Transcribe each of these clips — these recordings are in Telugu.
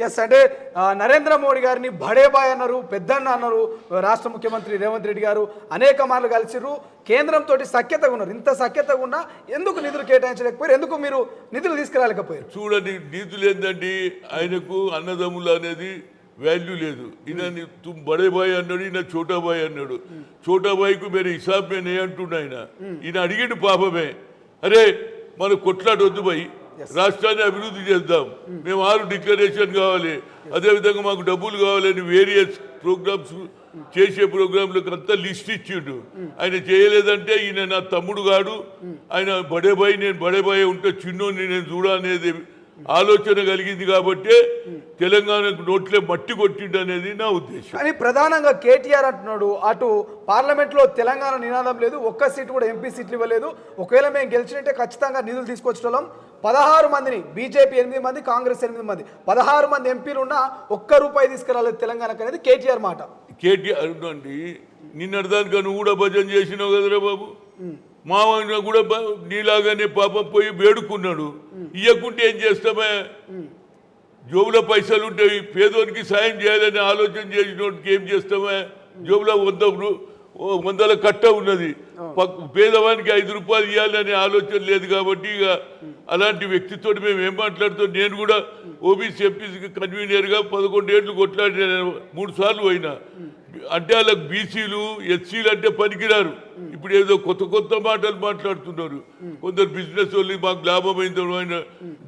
ఎస్ అంటే నరేంద్ర మోడీ గారిని బడేబాయ్ అన్నారు, పెద్దన్న అన్నారు. రాష్ట్ర ముఖ్యమంత్రి రేవంత్ రెడ్డి గారు అనేక మార్లు కలిసిర్రు, కేంద్రంతో సఖ్యతగా ఉన్నారు. ఇంత సఖ్యతగా ఉన్నా ఎందుకు నిధులు కేటాయించలేకపోయారు? ఎందుకు మీరు నిధులు తీసుకురాలేకపోయారు? చూడండి, నిధులు ఏంటండి, ఆయనకు అన్నదమ్ములు అనేది వాల్యూ లేదు. ఈయన తుమ్ బడే బాయ్ అన్నాడు, ఈయన చోటా బాయ్ అన్నాడు. చోటా బాయ్కు మీరు హిసాబ్ మీద ఏ అంటుండ ఈయన అడిగిండు పాపమే, అరే మనం కొట్లాడొద్దు బాయ్, రాష్ట్రాన్ని అభివృద్ధి చేద్దాం, మేము 6 డిక్లరేషన్ కావాలి, అదేవిధంగా మాకు డబ్బులు కావాలని వేరియస్ ప్రోగ్రామ్స్ చేసే ప్రోగ్రాంలకు అంతా లిస్ట్ ఇచ్చిండు. ఆయన చేయలేదంటే ఈయన నా తమ్ముడు కాడు, ఆయన బడేబాయ్, నేను బడేబాయ్ ఉంటే చిన్నోని నేను చూడా అనేది ఆలోచన కలిగింది కాబట్టి తెలంగాణకు నోట్లే మట్టి కొట్టిండు అనేది నా ఉద్దేశం. కానీ ప్రధానంగా కేటీఆర్ అంటున్నాడు, అటు పార్లమెంట్లో తెలంగాణ నినాదం లేదు, ఒక్క సీటు కూడా ఎంపీ సీట్లు ఇవ్వలేదు, ఒకవేళ మేము గెలిచినట్టే ఖచ్చితంగా నిధులు తీసుకొచ్చడం. 16 మందిని, బీజేపీ 8 మంది, కాంగ్రెస్ 8 మంది, 16 మంది ఎంపీలు ఉన్నా ఒక్క రూపాయి తీసుకురాలేదు తెలంగాణకు అనేది కేటీఆర్ మాట. కేటీఆర్ అండి, నిన్నటిదానికా నువ్వు కూడా భజన చేసినావు కదరా బాబు, మామయ్య కూడా నీలాగానే పాపం పోయి వేడుకున్నాడు. ఇయ్యకుంటే ఏం చేస్తామే, జోబులో పైసలు ఉంటాయి, పేదోనికి సాయం చేయాలని ఆలోచన చేసినోడికి ఏం చేస్తామే, జోబులో 100 కట్ట ఉన్నది, పేదవానికి 5 రూపాయలు ఇవ్వాలనే ఆలోచన లేదు. కాబట్టి ఇక అలాంటి వ్యక్తితో మేము ఏం మాట్లాడుతాం. నేను కూడా ఓబీసీ ఎంపీసీకి కన్వీనర్గా 11 ఏళ్ళు కొట్లాడిన, 3 సార్లు పోయినా. అంటే వాళ్ళకి బీసీలు ఎస్సీలు అంటే పనికిరారు. ఇప్పుడు ఏదో కొత్త మాటలు మాట్లాడుతున్నారు కొందరు. బిజినెస్ వాళ్ళు మాకు లాభం అయింది, ఆయన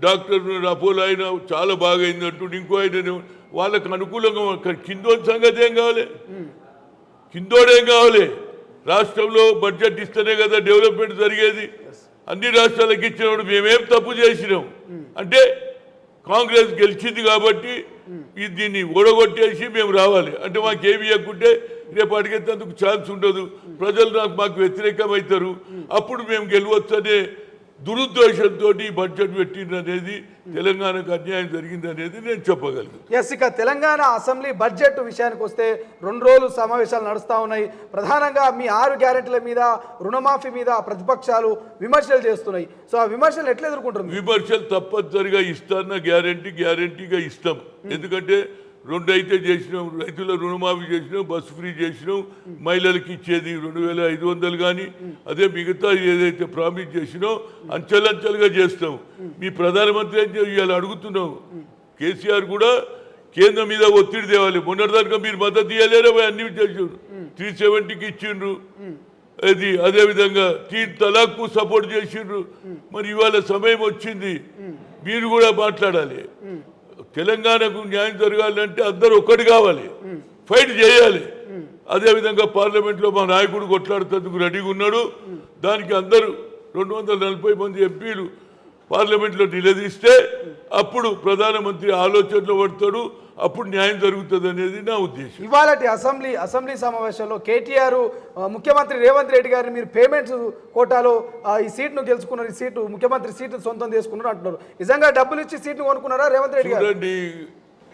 డాక్టర్ అపోలో ఆయన చాలా బాగా అయింది అంటుండే, ఇంకో ఆయన వాళ్ళకు అనుకూలంగా. కిందోని సంగతి ఏం కావాలి, కిందోడేం కావాలి? రాష్ట్రంలో బడ్జెట్ ఇస్తేనే కదా డెవలప్మెంట్ జరిగేది. అన్ని రాష్ట్రాలకు ఇచ్చినప్పుడు మేమేం తప్పు చేసినాం అంటే, కాంగ్రెస్ గెలిచింది కాబట్టి దీన్ని ఓడగొట్టేసి మేము రావాలి అంటే మాకేమి ఇవ్వకుంటే రేపు అడిగేందుకు ఛాన్స్ ఉండదు, ప్రజలు మాకు వ్యతిరేకమవుతారు, అప్పుడు మేము గెలవచ్చు అనే దురుద్దేశంతో బడ్జెట్ పెట్టింది అనేది తెలంగాణకు అన్యాయం జరిగింది అనేది నేను చెప్పగలను. ఎస్, ఇక తెలంగాణ అసెంబ్లీ బడ్జెట్ విషయానికి వస్తే 2 రోజులు సమావేశాలు నడుస్తూ ఉన్నాయి. ప్రధానంగా మీ 6 గ్యారెంటీల మీద, రుణమాఫీ మీద ప్రతిపక్షాలు విమర్శలు చేస్తున్నాయి. సో ఆ విమర్శలు ఎట్లా ఎదుర్కొంటున్నారు? విమర్శలు తప్పనిసరిగా ఇస్తాన్న గ్యారెంటీగా ఇస్తాం. ఎందుకంటే 2 అయితే చేసినాం, రైతుల రుణమాఫీ చేసినాం, బస్సు ఫ్రీ చేసినాం, మహిళలకు ఇచ్చేది 2500 కానీ, అదే మిగతా ఏదైతే ప్రామిస్ చేసినో అంచెలంచెలుగా చేస్తాం. మీ ప్రధానమంత్రి ఏం ఇవాళ అడుగుతున్నాం, కేసీఆర్ కూడా కేంద్రం మీద ఒత్తిడి తేవాలి. మొన్నటిదాకా మీరు మద్దతు ఇవ్వలేరా, అన్ని చేసిండ్రు, 370కి ఇచ్చిండ్రు, అది అదేవిధంగా 3 తలాక్కు సపోర్ట్ చేసిండ్రు. మరి ఇవాళ సమయం వచ్చింది, మీరు కూడా మాట్లాడాలి. తెలంగాణకు న్యాయం జరగాలంటే అందరూ ఒక్కటి కావాలి, ఫైట్ చేయాలి. అదేవిధంగా పార్లమెంట్లో మా నాయకుడు కొట్లాడుతందుకు రెడీగా ఉన్నాడు. దానికి అందరూ 240 మంది ఎంపీలు పార్లమెంట్లో నిలదీస్తే అప్పుడు ప్రధానమంత్రి ఆలోచనలో పడతాడు, అప్పుడు న్యాయం జరుగుతుంది అనేది నా ఉద్దేశం. ఇవాళ అసెంబ్లీ సమావేశంలో కేటీఆర్ ముఖ్యమంత్రి రేవంత్ రెడ్డి గారిని మీరు పేమెంట్స్ కోటాలో ఈ సీట్ను గెలుచుకున్నారు, ఈ సీటు ముఖ్యమంత్రి సీటు సొంతం చేసుకున్నారు అంటున్నారు. నిజంగా డబ్బులు ఇచ్చి సీట్ను కొనుక్కున్నారా రేవంత్ రెడ్డి గారు? చూడండి,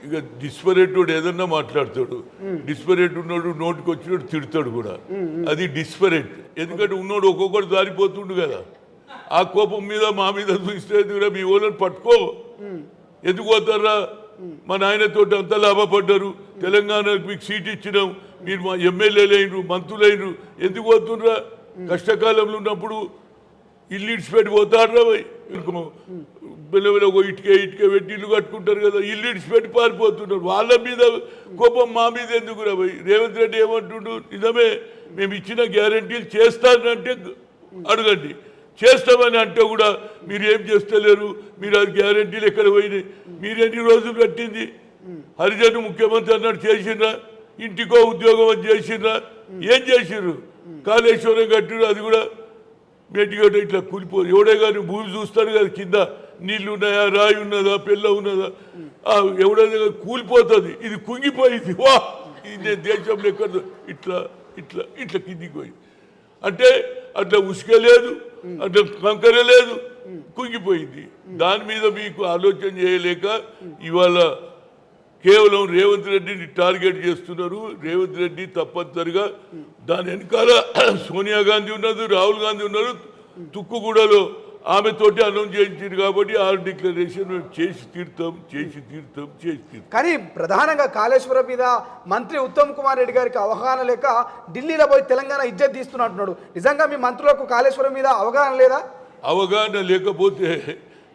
ఇక డిస్పరేట్ ఏదన్నా మాట్లాడతాడు, డిస్పరేట్ ఉన్నోడు నోటికి వచ్చినట్టు తిడతాడు కూడా, అది డిస్పరేట్. ఎందుకంటే ఉన్నోడు ఒక్కొక్కటి జారిపోతుండు కదా, ఆ కోపం మీద మా మీద చూస్తే మీ ఓళ్ళని పట్టుకో, ఎందుకు పోతారా? మా నాయనతో అంతా లాభపడ్డారు, తెలంగాణకు మీకు సీట్ ఇచ్చినాం, మీరు మా ఎమ్మెల్యేలు అయినరు, మంత్రులు అయినరు, ఎందుకు పోతుండ్రా? కష్టకాలంలో ఉన్నప్పుడు ఇల్లు ఇడిచిపెట్టి పోతారా? ఒక ఇటుక పెట్టి ఇల్లు కట్టుకుంటారు కదా, ఇల్లు ఇడిచిపెట్టి పారిపోతున్నారు. వాళ్ళ మీద కోపం మా మీద ఎందుకు రా భయ్? రేవంత్ రెడ్డి ఏమంటుండు, నిజమే మేము ఇచ్చిన గ్యారంటీలు చేస్తానంటే అడగండి, చేస్తామని అంటే కూడా మీరు ఏం చేస్తలేరు, మీరు అది గ్యారంటీలు ఎక్కడ పోయినాయి, మీరు ఎన్ని రోజులు కట్టింది? హరిజన్ ముఖ్యమంత్రి అన్నాడు చేసిండ్రా, ఇంటికో ఉద్యోగం అని చేసిండ్రా, ఏం చేసిండ్రు? కాళేశ్వరం కట్టిరు, అది కూడా మెట్టిగట్ట ఇట్లా కూలిపోరు. ఎవడే కానీ భూమి చూస్తాడు కదా, కింద నీళ్ళు ఉన్నాయా, రాయి ఉన్నదా, పిల్ల ఉన్నదా, ఎవడైనా కూలిపోతుంది. ఇది కుంగిపోయింది, వా ఇది దేశంలో ఎక్కడ ఇట్లా ఇట్లా ఇట్లా కిందికి పోయింది అంటే అట్లా ఉసుక లేదు, అట్లా కంకర లేదు, కుంగిపోయింది. దాని మీద మీకు ఆలోచన చేయలేక ఇవాళ కేవలం రేవంత్ రెడ్డిని టార్గెట్ చేస్తున్నారు. రేవంత్ రెడ్డి తప్పనిసరిగా దాని వెనకాల సోనియా గాంధీ ఉన్నారు, రాహుల్ గాంధీ ఉన్నారు. తుక్కుగూడలో ఆమెతోటి అనౌన్స్ చేయించారు కాబట్టి ఆ డిక్లరేషన్ చేసి తీర్థం. కానీ ప్రధానంగా కాళేశ్వరం మీద మంత్రి ఉత్తమ్ కుమార్ రెడ్డి గారికి అవగాహన లేక ఢిల్లీలో పోయి తెలంగాణ ఇజ్జత్ తీస్తున్నట్టున్నాడు. నిజంగా మీ మంత్రులకు కాళేశ్వరం మీద అవగాహన లేదా? అవగాహన లేకపోతే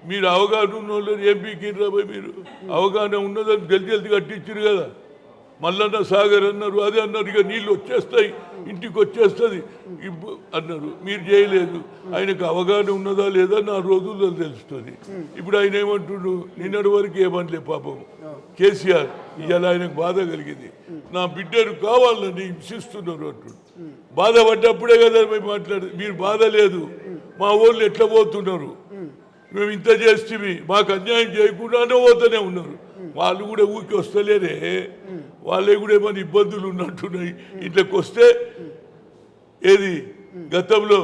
మీరు అవగాహన ఉన్న వాళ్ళు ఏం పీకిర్రా పోయి? మీరు అవగాహన ఉన్నదని జల్ది కట్టించారు కదా. మల్లన్న సాగర్ అన్నారు, అదే అన్నారు, ఇక నీళ్ళు వచ్చేస్తాయి, ఇంటికి వచ్చేస్తుంది అన్నారు. మీరు చేయలేదు. ఆయనకు అవగాహన ఉన్నదా లేదా నా రోజుల్లో తెలుస్తుంది. ఇప్పుడు ఆయన ఏమంటుడు, నిన్నటి వరకు ఏమనలే పాపం కేసీఆర్. ఇవాళ ఆయనకు బాధ కలిగింది. నా బిడ్డను కావాలని హింసిస్తున్నారు అంటుడు. బాధపడ్డప్పుడే కదా మేము మాట్లాడదు. మీరు బాధ లేదు, మా వాళ్ళు ఎట్లా పోతున్నారు, మేము ఇంత చేస్తే మాకు అన్యాయం చేయకుండానే పోతూనే ఉన్నారు. వాళ్ళు కూడా ఊరికి వస్తలేరే, వాళ్ళే కూడా ఏమైనా ఇబ్బందులు ఉన్నట్టున్నాయి. ఇంట్లోకి వస్తే ఏది గతంలో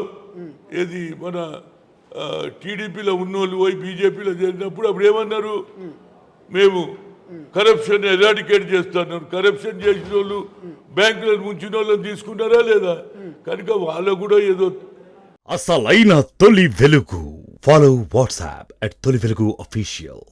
ఏది మన టీడీపీలో ఉన్నోళ్ళు పోయి బీజేపీలో చేరినప్పుడు అప్పుడు ఏమన్నారు, మేము కరప్షన్ ఎరాడికేట్ చేస్తున్నారు. కరప్షన్ చేసిన వాళ్ళు బ్యాంకులను ముంచిన వాళ్ళని తీసుకున్నారా లేదా? కనుక వాళ్ళు కూడా ఏదో అసలైన తొలి వెలుగు. ఫాలో వాట్సాప్ @తొలి వెలుగు official.